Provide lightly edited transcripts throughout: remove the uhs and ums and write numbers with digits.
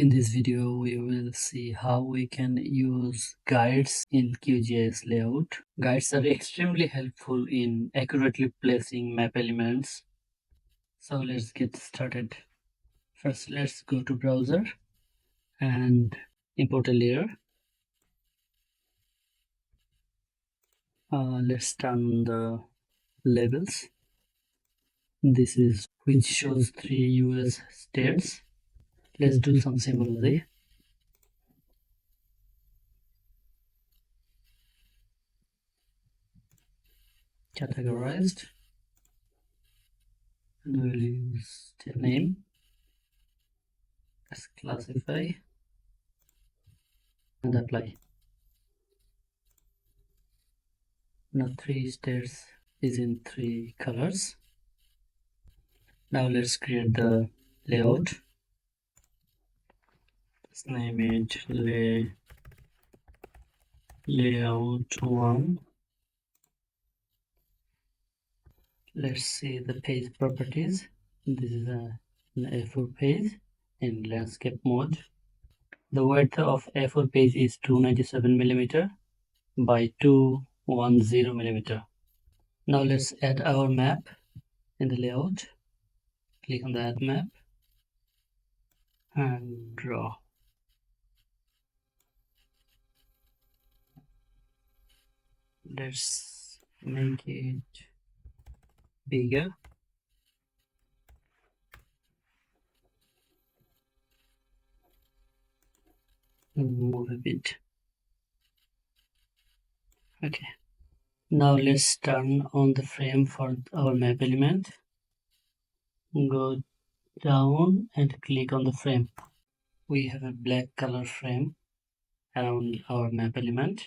In this video, we will see how we can use guides in QGIS layout. Guides are extremely helpful in accurately placing map elements. So let's get started. First, let's go to browser and import a layer. Let's turn on the labels. This is which shows 3 US states. Let's do some symbology. Categorized, and we'll use the name as classify and apply. Now 3 states is in 3 colors. Now let's create the layout. Let's name it layout 1. Let's see the page properties. This is an A4 page in landscape mode. The width of A4 page is 297 mm by 210 mm. Now let's add our map in the layout. Click on the add map and draw. Let's make it bigger. Move a bit. Okay. Now let's turn on the frame for our map element. Go down and click on the frame. We have a black color frame around our map element.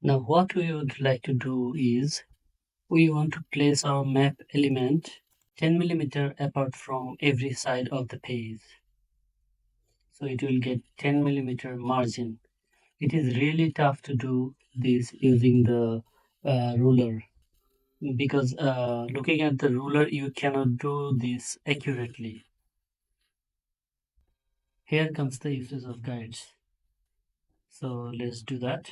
Now what we would like to do is we want to place our map element 10 mm apart from every side of the page. So it will get 10 mm margin. It is really tough to do this using the ruler, because looking at the ruler you cannot do this accurately. Here comes the uses of guides. So let's do that.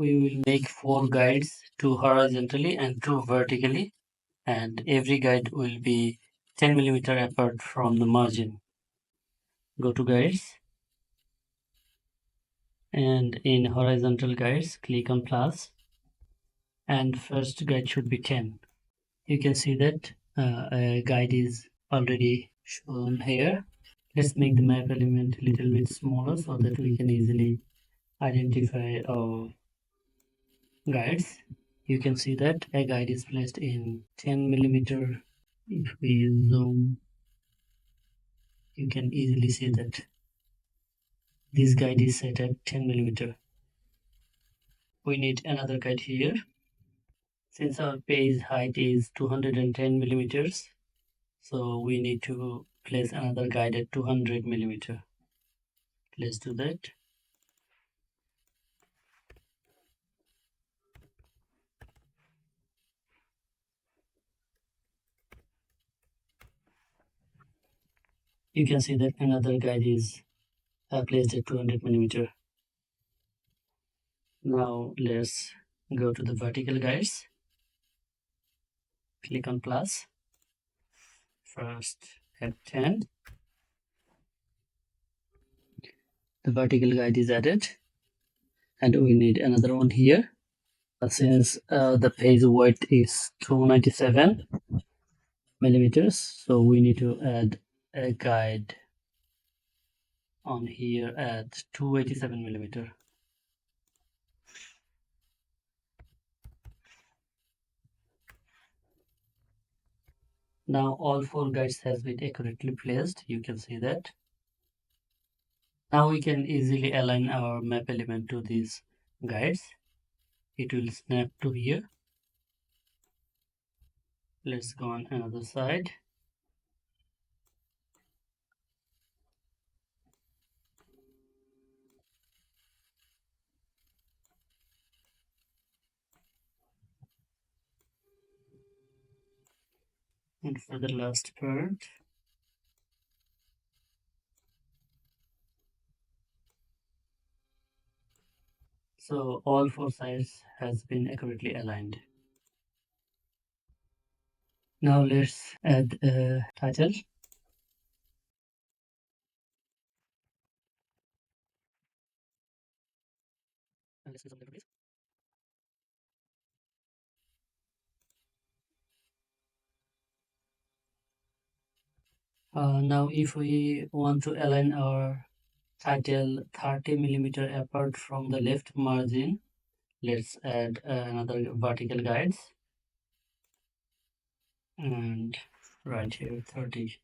We will make 4 guides, 2 horizontally and 2 vertically, and every guide will be 10 mm apart from the margin. Go to guides, and in horizontal guides click on plus, and first guide should be 10. You can see that a guide is already shown here. Let's make the map element a little bit smaller so that we can easily identify our guides. You can see that a guide is placed in 10 mm. If we zoom, you can easily see that this guide is set at 10 mm. We need another guide here. Since our page height is 210 millimeters, so we need to place another guide at 200 mm. Let's do that. You can see that another guide is placed at 200 mm. Now let's go to the vertical guides. Click on plus. First at 10. The vertical guide is added, and we need another one here. Since the page width is 297 millimeters, so we need to add a guide on here at 287 millimeter. Now all 4 guides has been accurately placed. You can see that. Now we can easily align our map element to these guides. It will snap to here. Let's go on another side. And for the last part, So all four sides has been accurately aligned. Now let's add a title. And let's do some please. Now if we want to align our title 30 millimeter apart from the left margin, let's add another vertical guides and right here 30.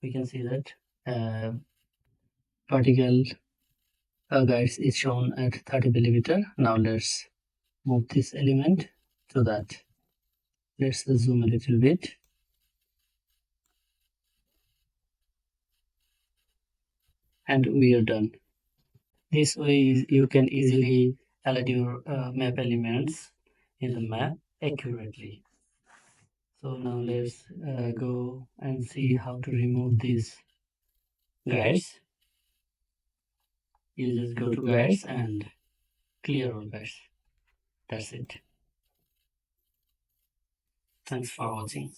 We can see that vertical guides is shown at 30 millimeter. Now let's move this element to that. Let's zoom a little bit. And we are done. This way you can easily align your map elements in the map accurately. So now let's go and see how to remove these guides. You just go to guides and clear all guides. That's it. Thanks for watching.